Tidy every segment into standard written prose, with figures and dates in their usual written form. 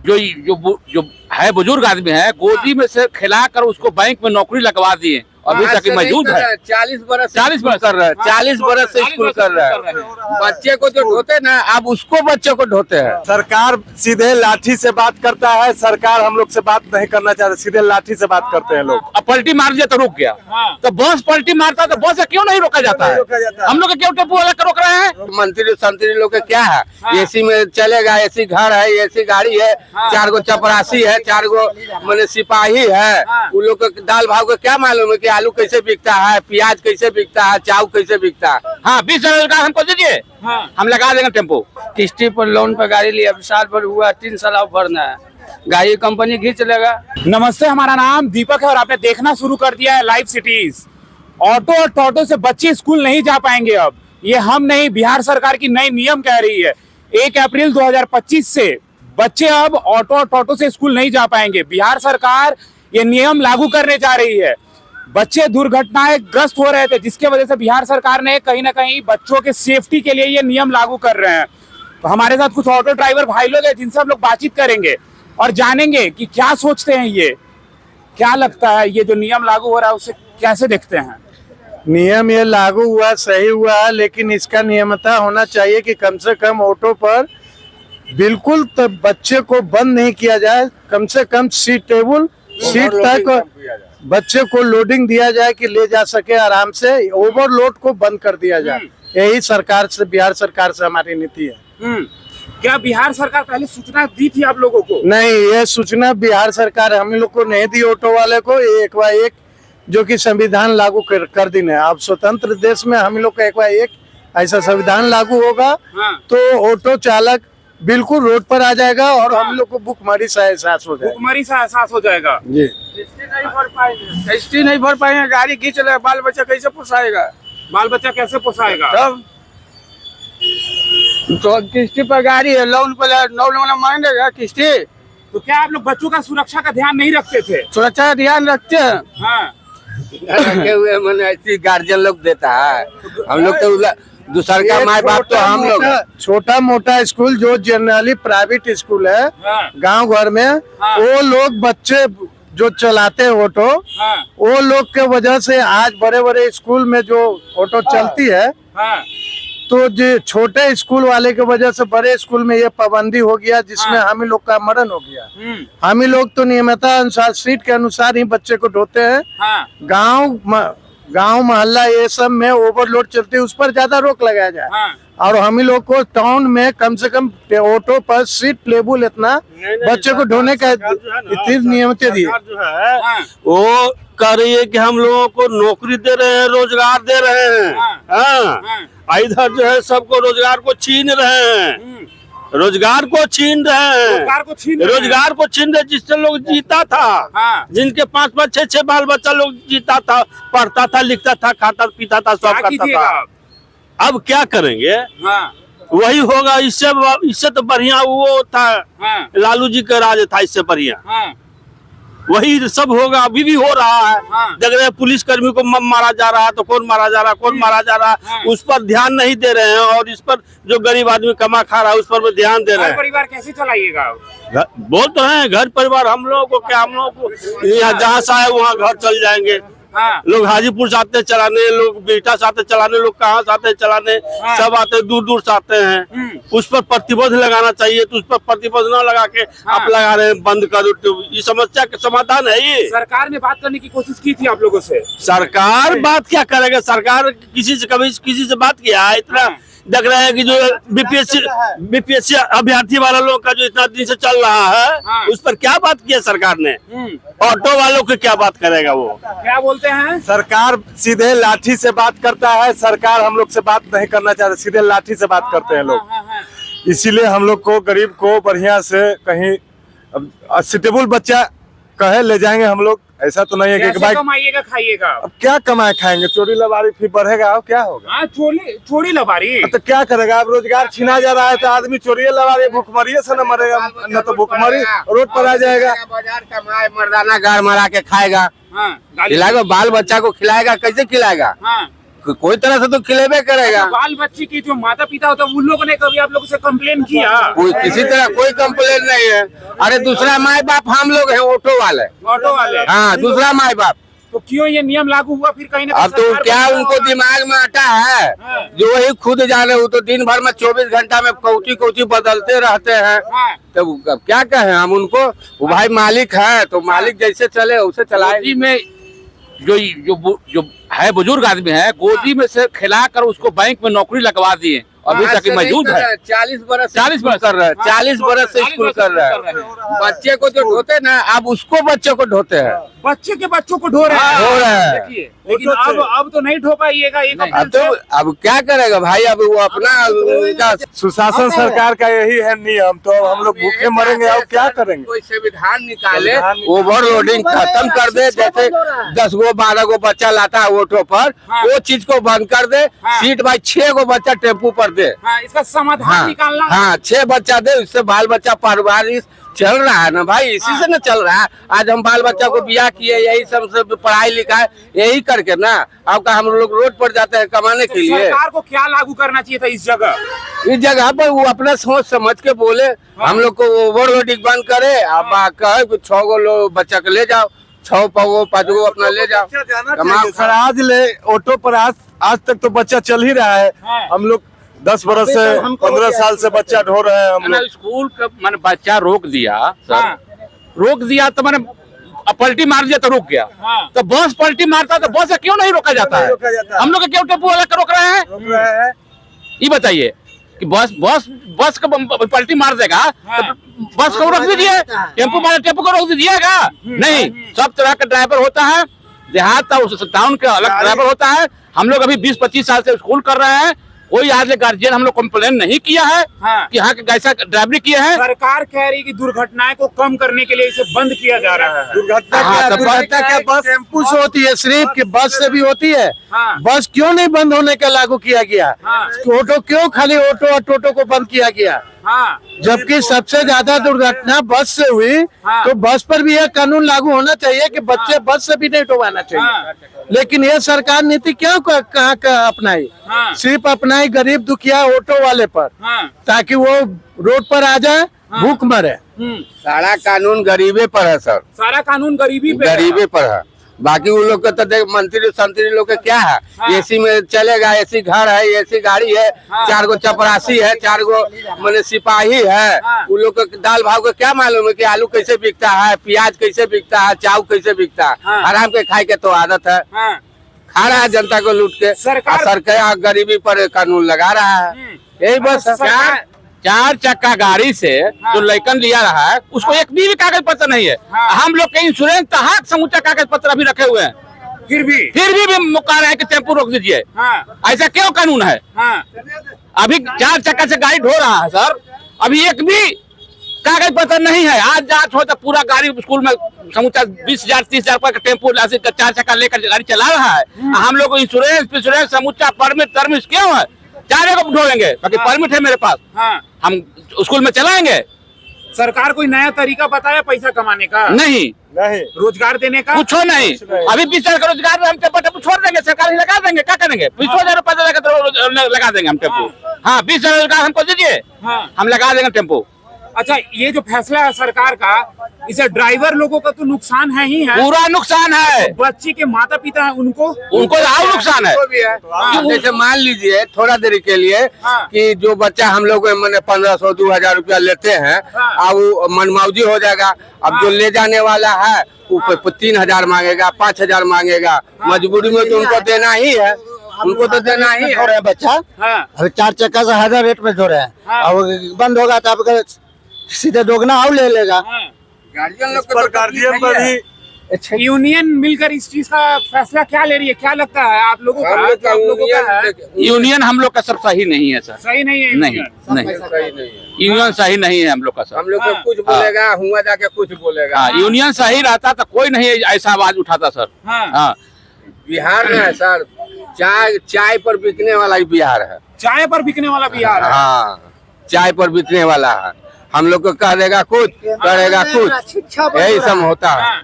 जो है बुजुर्ग आदमी है, गोदी में से खिलाकर उसको बैंक में नौकरी लगवा दिए, अभी तक मौजूद है। 40 बरस कर रहा है, 40 बरस से स्कूल कर रहा है। बच्चे को जो ढोते ना, अब उसको बच्चे को ढोते हैं। सरकार सीधे लाठी से बात करता है, सरकार हम लोग से बात नहीं करना चाहते, सीधे लाठी से बात करते हैं लोग। अब पलटी मार दिया तो रुक गया, तो बस पलटी मारता तो बस क्यों नहीं रोका जाता है? हम लोग क्यों टेम्पो वाला रोक रहे हैं? मंत्री संतरी लोग के क्या है, एसी में चलेगा, एसी घर है, एसी गाड़ी है, 4 गो चपरासी है, 4 गो मैंने सिपाही है। उन लोग को दाल भाव का क्या मालूम है कि आलू कैसे बिकता है, प्याज कैसे बिकता है, चाव कैसे बिकता है। हाँ, 20,000 का हमको दीजिए, हम लगा देंगे टेम्पो। किस्ती पर लोन पर गाड़ी लिया, साल भर हुआ, 3 साल अब भरना है, गाड़ी कंपनी खींच लेगा। नमस्ते, हमारा नाम दीपक है और आपने देखना शुरू कर दिया है लाइव सिटीज। ऑटो और टोटो से बच्चे स्कूल नहीं जा पाएंगे अब, ये हम नहीं, बिहार सरकार की नई नियम कह रही है। 1 अप्रैल 2025 से बच्चे अब ऑटो और टोटो से स्कूल नहीं जा पाएंगे। बिहार सरकार ये नियम लागू करने जा रही है। बच्चे दुर्घटनाएं ग्रस्त हो रहे थे, जिसके वजह से बिहार सरकार ने कहीं ना कहीं बच्चों के सेफ्टी के लिए ये नियम लागू कर रहे हैं। तो हमारे साथ कुछ ऑटो ड्राइवर भाई लोग हैं जिनसे हम लोग बातचीत करेंगे और जानेंगे कि क्या सोचते हैं, ये क्या लगता है, ये जो नियम लागू हो रहा है उसे कैसे देखते हैं। नियम ये लागू हुआ, सही हुआ, लेकिन इसका नियमता होना चाहिए कि कम से कम ऑटो पर बिल्कुल तब बच्चे को बंद नहीं किया जाए, कम से कम सीट तक बच्चे को लोडिंग दिया जाए कि ले जा सके आराम से, ओवरलोड को बंद कर दिया जाए। यही सरकार से, बिहार सरकार से हमारी नीति है। क्या बिहार सरकार पहले सूचना दी थी आप लोगों को? नहीं, ये सूचना बिहार सरकार हम लोग को नहीं दी, ऑटो वाले को। एक बार एक जो कि संविधान लागू कर दी है। अब स्वतंत्र देश में हम लोग का एक बार एक ऐसा संविधान लागू होगा तो ऑटो चालक बिल्कुल रोड पर आ जाएगा और हम लोग को भूखमरी सा एहसास हो जाएगा। भूखमरी सा एहसास हो जाएगा जी। किस्ती नहीं भर पाएंगे, गाड़ी खींच ले, बाल बच्चा कैसे पोसाएगा? बाल बच्चा कैसे पोसाएगा? तब तो किस्ती पर गाड़ी है, लोन पर लोन मांगेगा किस्ती। तो क्या आप लोग बच्चों का सुरक्षा का ध्यान नहीं रखते थे? सुरक्षा का ध्यान रखते हैं। हाँ, रखे हुए मैंने ऐसी गार्जियन लोग देता है। हम लोग तो दूसर का माँ बाप तो हम लोग छोटा मोटा स्कूल जो जनरली प्राइवेट स्कूल है गांव घर में, वो लोग बच्चे जो चलाते हैं ऑटो, वो लोग के वजह से आज बड़े बड़े स्कूल में जो ऑटो चलती है, तो जो छोटे स्कूल वाले के वजह से बड़े स्कूल में ये पाबंदी हो गया, जिसमें हम लोग का मरण हो गया। हम लोग तो नियमता अनुसार सीट के अनुसार ही बच्चे को ढोते हैं। गांव मोहल्ला ये सब में ओवरलोड चलती है, उस पर ज्यादा रोक लगाया जाए। और हम लोग को टाउन में कम से कम ऑटो पर सीट लेबल इतना बच्चे को ढोने का इतनी नियमित दी वो कर रही है कि हम लोगों को नौकरी दे रहे हैं, रोजगार दे रहे हैं। इधर जो है सबको रोजगार को छीन रहे हैं, रोजगार को छीन रहे हैं, रोजगार को छीन रहे, जिससे लोग जीता था, जिनके 5-5, 6-6 बाल बच्चा लोग जीता था, पढ़ता था, लिखता था, खाता पीता था, सब करता था। अब क्या करेंगे? वही होगा। इससे तो बढ़िया वो था, लालू जी का राज था, इससे बढ़िया वही सब होगा। अभी भी हो रहा है, देख रहे हैं पुलिस कर्मी को मारा जा रहा है, तो कौन मारा जा रहा है, कौन मारा जा रहा है, उस पर ध्यान नहीं दे रहे हैं। और इस पर जो गरीब आदमी कमा खा रहा है उस पर भी ध्यान दे रहे हैं। घर परिवार कैसे चलाइएगा? बोल तो रहे हैं घर परिवार, हम लोगों को क्या, हम लोगों को यहाँ जहाँ सा है वहाँ घर चल जाएंगे। लोग हाजीपुर से आते हैं चलाने, लोग बेटा से आते चलाने, लोग कहाँ से आते हैं चलाने, सब आते दूर दूर से आते हैं। उस पर प्रतिबंध लगाना चाहिए, तो उस पर प्रतिबंध न लगा के आप लगा रहे हैं बंद कर दो। ये समस्या का समाधान है ये। सरकार ने बात करने की कोशिश की थी आप लोगों से? सरकार बात क्या करेगा? सरकार किसी से कभी किसी से बात किया है? इतना देख रहे हैं कि जो बीपीएससी अभ्यर्थी वाला लोग का जो इतना दिन से चल रहा है, उस पर क्या बात किया सरकार ने? ऑटो वालों को क्या बात करेगा? वो क्या बोलते हैं? सरकार सीधे लाठी से बात करता है, सरकार हम लोग से बात नहीं करना चाहते, सीधे लाठी से बात करते हैं लोग। इसीलिए हम लोग को गरीब को बढ़िया से कहीं सुटेबल बच्चा कहे ले जाएंगे हम लोग। ऐसा तो नहीं है कि भाई कमाइएगा खाइएगा। अब क्या कमाए खाएंगे? चोरी लबारी फिर बढ़ेगा, अब क्या होगा? चोरी लबारी तो क्या करेगा? अब रोजगार छीना जा रहा है तो आदमी चोरी लबारी भूखमरी से न मरेगा, न तो भूखमरी रोड पर आ जाएगा। बाजार कमाए, मर्दाना गाड़ मरा के खाएगा, खिलाएगा, बाल बच्चा को खिलाएगा, कैसे खिलाएगा? कोई तरह से तो खिलेबे करेगा। बाल बच्चे की जो माता पिता होता है उन लोगों ने कभी आप लोगों से कंप्लेन किया? कोई किसी तरह कोई कंप्लेन नहीं है। अरे दूसरा माँ बाप हम लोग हैं, ऑटो वाले। हाँ, दूसरा माँ बाप। तो क्यों ये नियम लागू हुआ फिर कहीं ना अब तो क्या उनको दिमाग में आता है जो वही खुद जाने। वो तो दिन भर में 24 घंटा में कोची बदलते रहते हैं। तो अब क्या कहें हम उनको। वो भाई मालिक है तो मालिक जैसे चले उसे चलाए। गोदी में जो है बुजुर्ग आदमी है, गोदी में से खिला कर उसको बैंक में नौकरी लगवा दिए, अभी तक मौजूद है। 40 बरस 40 बरस कर रहे हैं, 40 बरस से स्कूल कर रहे हैं। बच्चे को जो ढोते ना, अब उसको बच्चे को ढोते हैं। बच्चे के बच्चों को ढो रहे हैं। ढो रहे हैं। देखिए, लेकिन अब तो नहीं ढो पाइएगा। अब क्या करेगा भाई। अब वो अपना उनका सुशासन सरकार का यही है नियम, तो हम लोग भूखे मरेंगे और क्या करेंगे। कोई संविधान निकाले, ओवरलोडिंग खत्म कर दे। जैसे 10 गो 12 गो बच्चा लाता है ऑटो पर, वो चीज को बंद कर दे। सीट बाई 6 गो बच्चा टेम्पू पर दे। इसका समाधान निकालना। हाँ, 6 बच्चा दे, उससे बाल बच्चा परिवार चल रहा है ना भाई। इसी से ना चल रहा है। आज हम बाल बच्चा को बियाह किए, यही सब पढ़ाई लिखाई यही करके ना। अब का हम लोग रोड पर जाते हैं कमाने के लिए। सरकार को क्या लागू करना चाहिए था इस जगह पर वो अपना सोच समझ के बोले। हम लोग को ओवरलोडिंग बंद करे। अब कहे 6 गो बच्चा को ले जाओ, 6 5 गो अपना ले जाओ। सर आज ले ऑटो पर आज तक तो बच्चा चल ही रहा है। हम लोग 10 बरस से 15 साल से बच्चा ढो रहे हैं। हम लोग स्कूल का मैंने बच्चा रोक दिया सर, रोक दिया तो मैंने पलटी मार दिया तो रुक गया। तो बस पलटी मारता तो बस क्यों नहीं रोका जाता है? हम लोग क्यों टेम्पो वाला रोक रहे हैं? ये बताइए कि बस का पलटी मार देगा तो बस को रोक दीजिए, टेम्पो को रोक दीजिएगा? नहीं, सब तरह का ड्राइवर होता है। देहात टाउन का अलग ड्राइवर होता है। हम लोग अभी 20-25 साल से स्कूल कर रहे हैं। कोई आज गार्जियन हम लोग कंप्लेन नहीं किया है कि यहाँ के कैसा ड्राइवरी किए हैं। सरकार कह रही कि दुर्घटनाएं को कम करने के लिए इसे बंद किया जा रहा है। दुर्घटना क्या बस टेम्पू से होती है सिर्फ, कि बस से भी होती है। बस क्यों नहीं बंद होने का लागू किया गया? ऑटो क्यों खाली ऑटो और टोटो को बंद किया गया? जबकि सबसे ज्यादा दुर्घटना बस से हुई। तो बस पर भी यह कानून लागू होना चाहिए कि बच्चे बस से भी नहीं ढोवाना चाहिए। लेकिन यह सरकार नीति क्यों कहाँ का अपनाई? सिर्फ अपनाई गरीब दुखिया ऑटो वाले पर, ताकि वो रोड पर आ जाए, भूख मरे। सारा कानून गरीबे पर है सर। सारा कानून गरीबी पर है। बाकी उन लोग का तो देख मंत्री संतरी लोग का क्या है। एसी में चलेगा, एसी घर है, एसी गाड़ी है, 4 गो चपरासी है, 4 गो मैंने सिपाही है। उन लोग का दाल भाव का क्या मालूम है कि आलू कैसे बिकता है, प्याज कैसे बिकता है, चाउ कैसे बिकता है। आराम के खाए के तो आदत है। खा रहा है जनता को लूट के। सरकार गरीबी पर कानून लगा रहा है। यही बस। 4 चक्का गाड़ी से जो लैकन लिया रहा है उसको एक भी कागज पत्र नहीं है। हम लोग के इंश्योरेंस तहत समूचा कागज पत्र अभी रखे हुए हैं, फिर भी मुका रहे हैं कि टेम्पो रोक दीजिए। ऐसा क्यों कानून है? अभी 4 चक्का से गाड़ी ढो रहा है सर, अभी एक भी कागज पत्र नहीं है। आज जांच हो तो पूरा गाड़ी स्कूल में समूचा 20,000 30,000 का टेम्पो 4 चक्का लेकर गाड़ी चला रहा है। हम लोग इंश्योरेंस समूचा परमिट क्यों है? 4 को ढोलेंगे, बाकी परमिट है मेरे पास। हम स्कूल में चलाएंगे। सरकार कोई नया तरीका बताया पैसा कमाने का? नहीं, रोजगार देने का कुछ नहीं। अभी 20,000 का रोजगार हम टेम्पो छोड़ देंगे, सरकार ही लगा देंगे। क्या करेंगे? 20,000 रुपया लगा देंगे हम टेम्पो। हाँ, 20,000 रोजगार हमको दीजिए, हम लगा देंगे टेम्पो। अच्छा, ये जो फैसला है सरकार का, इसे ड्राइवर लोगों का तो नुकसान है ही है, पूरा नुकसान है। तो बच्चे के माता पिता है उनको और नुकसान है। जैसे मान लीजिए थोड़ा देर के लिए कि जो बच्चा हम लोग मैंने 1500 2,000 रुपया लेते हैं, अब वो मनमौजी हो जाएगा। अब जो ले जाने वाला है वो 3,000 मांगेगा, 5,000 मांगेगा। मजबूरी में तो उनको देना ही है, उनको तो देना ही है। बच्चा अभी 4 चक्का से 1000 रेट में धो रहे हैं, अब बंद होगा तो आपका सीधे दोगुना और ले लेगा। गार्जियन लोग पर भी यूनियन मिलकर इस चीज का फैसला क्या ले रही है? क्या लगता है आप लोगों का? यूनियन हम लोग का सर सही नहीं है सर। सही नहीं है? नहीं, यूनियन सही नहीं है हम लोग का सर। हम लोग को कुछ बोलेगा, हुआ जाके कुछ बोलेगा। यूनियन सही रहता तो कोई नहीं ऐसा आवाज उठाता सर। हाँ, बिहार में है सर, चाय पर बिकने वाला ही बिहार है। चाय पर बिकने वाला बिहार है। हाँ, चाय पर बिकने वाला है। हम लोग को कह देगा कुछ, करेगा कुछ, यही सब होता है।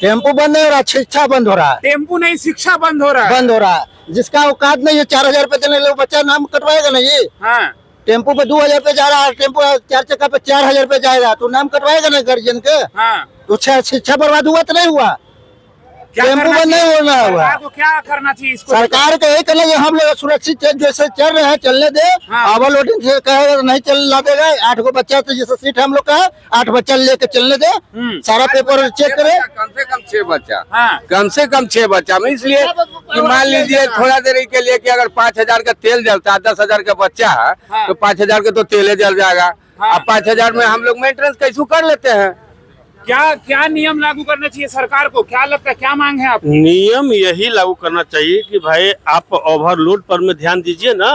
टेम्पो बंद नहीं हो रहा, शिक्षा बंद हो रहा है, टेम्पू नहीं, शिक्षा बंद हो रहा है। बंद हो रहा है। जिसका औकात नहीं है 4,000 रुपए देने लगे, बच्चा नाम कटवाएगा ना ये। हाँ टेम्पो पे 2,000 रुपए जा रहा है, टेम्पो 4 चक्का पे 4,000 रुपए जाएगा, तो नाम कटवाएगा ना गार्जियन के। हाँ, तो शिक्षा बर्बाद हुआ तो नहीं हुआ? क्या टेम्पो करना बंद नहीं चाहिए? होना हुआ। सरकार को क्या करना चाहिए इसको? सरकार को यही करना चाहिए, हम लोग सुरक्षित जैसे चल रहे हैं चलने दे। हाँ। ओवरलोडिंग से कहेगा नहीं चलना देगा। 8 गो बच्चा तो जैसे सीट हम लोग का है, 8 बच्चा लेके चलने दे, सारा पेपर चेक करे। कम से कम 6 बच्चा, हाँ कम से कम 6 बच्चा में, इसलिए कि मान लीजिए थोड़ा देर के लिए कि अगर 5,000 का तेल जलता है, 10,000 का बच्चा है, हाँ। तो 5,000 का तो तेल जल जाएगा। हाँ। अब 5,000 में हम लोग मेंटेनेंस कैसे कर लेते हैं? क्या क्या नियम लागू करना चाहिए सरकार को? क्या लगता है, क्या मांग है आप? नियम यही लागू करना चाहिए कि भाई आप ओवरलोड पर में ध्यान दीजिए ना,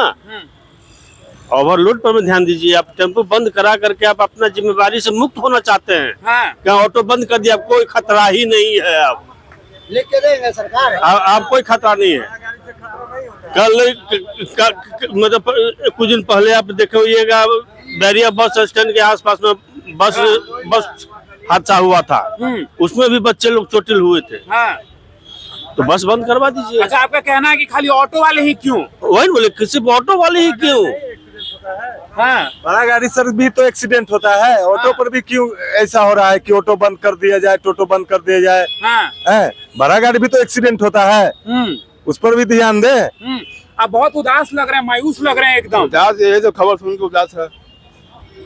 ओवरलोड पर में ध्यान दीजिए। आप टेम्पो बंद करा करके आप अपना जिम्मेदारी से मुक्त होना चाहते हैं। हाँ क्या ऑटो बंद कर दिया, कोई खतरा ही नहीं है। आप लेके देंगे सरकार। आप कोई खतरा नहीं है। मतलब कुछ दिन पहले आप देखे होइएगा, बैरिया बस स्टैंड के आसपास में बस हादसा हुआ था, उसमें भी बच्चे लोग चोटिल हुए थे। हाँ। तो बस बंद करवा दीजिए। अच्छा, आपका कहना है कि खाली ऑटो वाले ही क्यों? वही बोले, किसी ऑटो वाले ही क्यों? हाँ बड़ा गाड़ी सर भी तो एक्सीडेंट होता है, ऑटो पर भी क्यों ऐसा हो रहा है कि ऑटो बंद कर दिया जाए, टोटो बंद कर दिया जाए? हाँ है, बड़ा गाड़ी भी तो एक्सीडेंट होता है, उस पर भी ध्यान दे। आप बहुत उदास लग रहे हैं, मायूस लग रहे हैं एकदम। उदास ये जो खबर सुन के उदास है।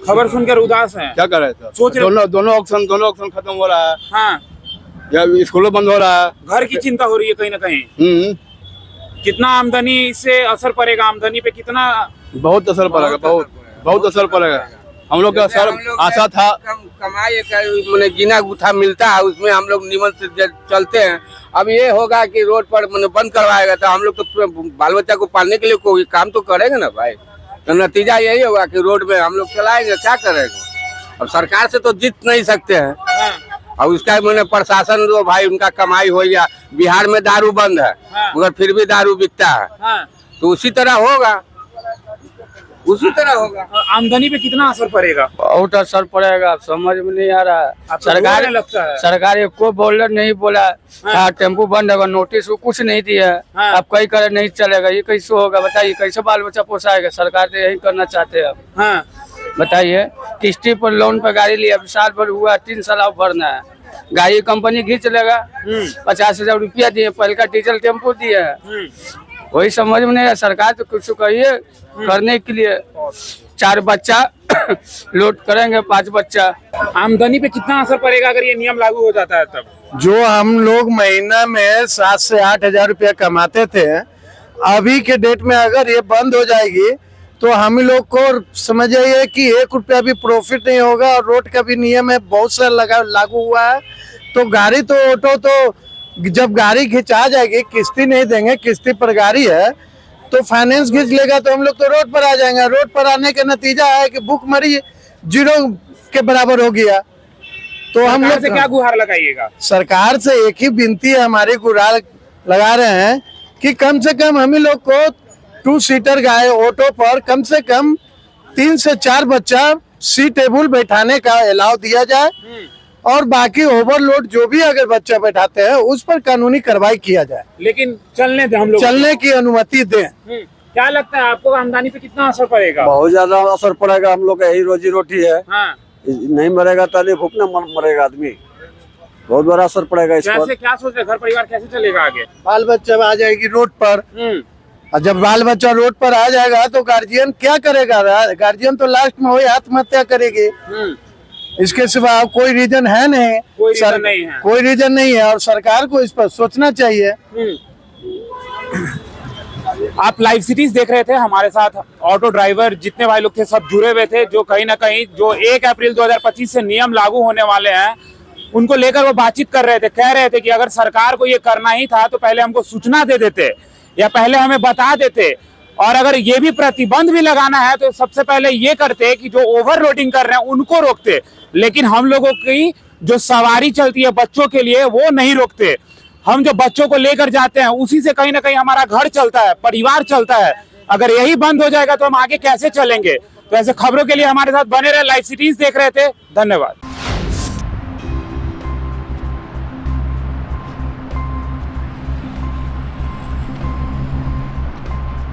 खबर सुनकर उदास है। क्या कर रहे थे? सोच रहे दोनों ऑप्शन खत्म हो रहा है, हाँ, या स्कूलों बंद हो रहा है। घर की चिंता हो रही है कहीं ना कहीं। कितना आमदनी से असर पड़ेगा? आमदनी पे कितना? बहुत असर पड़ेगा, बहुत असर पड़ेगा। हम लोग का सर आशा था कमाई मैंने गिना गुथा मिलता है, उसमें हम लोग नियम से चलते हैं। अब ये होगा कि रोड पर बंद करवाएगा तो हम लोग तो बाल बच्चा को पालने के लिए कोई काम तो करेंगे ना भाई। तो नतीजा यही होगा कि रोड में हम लोग चलाएंगे, क्या करेंगे? अब सरकार से तो जीत नहीं सकते हैं। और उसका मैंने प्रशासन तो भाई उनका कमाई हो गया। बिहार में दारू बंद है, मगर फिर भी दारू बिकता है, तो उसी तरह होगा, उसी तरह होगा। आमदनी पे कितना असर पड़ेगा? बहुत असर पड़ेगा, समझ में नहीं आ रहा है। सरकार लगता है सरकार को बोलर नहीं बोला, हाँ टेम्पो बंद होगा, नोटिस कुछ नहीं दिया। अब कई करे नहीं चलेगा, ये कैसे होगा बताइए? कैसे बाल बच्चा पोसाएगा? सरकार तो यही करना चाहते हैं। अब हाँ बताइए, किस्ती पर लोन पर गाड़ी लिया, साल भर हुआ, 3 साल अब भरना है। गाड़ी कंपनी खींच लेगा, 50,000 रुपया दिए, पहले का डीजल टेम्पो दिया है। वही समझ में नहीं है। सरकार तो कुछ कहिए करने के लिए। 4 बच्चा लोड करेंगे, 5 बच्चा। आमदनी पे कितना असर पड़ेगा अगर ये नियम लागू हो जाता है तब? जो हम लोग महीना में 7 से 8,000 रुपया कमाते थे, अभी के डेट में अगर ये बंद हो जाएगी तो हम लोग को समझ आइए कि 1 रुपया भी प्रॉफिट नहीं होगा। और रोड का भी नियम है, बहुत सारा लागू हुआ है। तो गाड़ी तो ऑटो तो जब गाड़ी खिंचा जाएगी, किस्ती नहीं देंगे, किस्ती पर गाड़ी है तो फाइनेंस खींच लेगा, तो हम लोग तो रोड पर आ जाएंगे। रोड पर आने का नतीजा है कि भूख मरी 0 के बराबर हो गया। तो हम लोग से क्या गुहार लगाइएगा? सरकार से एक ही विनती है हमारी, गुहार लगा रहे हैं कि कम से कम हम लोग को 2 सीटर गाय ऑटो पर कम से कम 3 से 4 बच्चा सीट टेबल बैठाने का अलाउ दिया जाए। और बाकी ओवरलोड जो भी अगर बच्चा बैठाते हैं उस पर कानूनी कार्रवाई किया जाए, लेकिन चलने दे, हम लोग चलने की अनुमति दें। क्या लगता है आपको, आमदनी पे कितना असर पड़ेगा? बहुत ज्यादा असर पड़ेगा। हम लोग का यही रोजी रोटी है। हाँ। नहीं मरेगा तो नहीं भूखना मरेगा आदमी। बहुत बड़ा असर पड़ेगा इस पर। क्या सोच रहे, घर परिवार कैसे चलेगा आगे? बाल बच्चा आ जाएगी रोड पर, और जब बाल बच्चा रोड पर आ जाएगा तो गार्जियन क्या करेगा? गार्जियन तो लास्ट में वही आत्महत्या करेगी। इसके सिवा कोई रीजन है नहीं, कोई रीजन नहीं है। कोई रीजन नहीं है। और सरकार को इस पर सोचना चाहिए। आप लाइव सिटीज देख रहे थे, हमारे साथ ऑटो ड्राइवर जितने भाई लोग थे सब जुड़े हुए थे, जो कहीं ना कहीं जो 1 अप्रैल 2025 से नियम लागू होने वाले हैं उनको लेकर वो बातचीत कर रहे थे। कह रहे थे कि अगर सरकार को ये करना ही था तो पहले हमको सूचना दे देते या पहले हमें बता देते, और अगर ये भी प्रतिबंध भी लगाना है तो सबसे पहले ये करते कि जो ओवरलोडिंग कर रहे हैं उनको रोकते। लेकिन हम लोगों की जो सवारी चलती है बच्चों के लिए वो नहीं रोकते। हम जो बच्चों को लेकर जाते हैं उसी से कहीं ना कहीं हमारा घर चलता है, परिवार चलता है। अगर यही बंद हो जाएगा तो हम आगे कैसे चलेंगे? तो ऐसे खबरों के लिए हमारे साथ बने रहे। लाइव सिटीज देख रहे थे, धन्यवाद।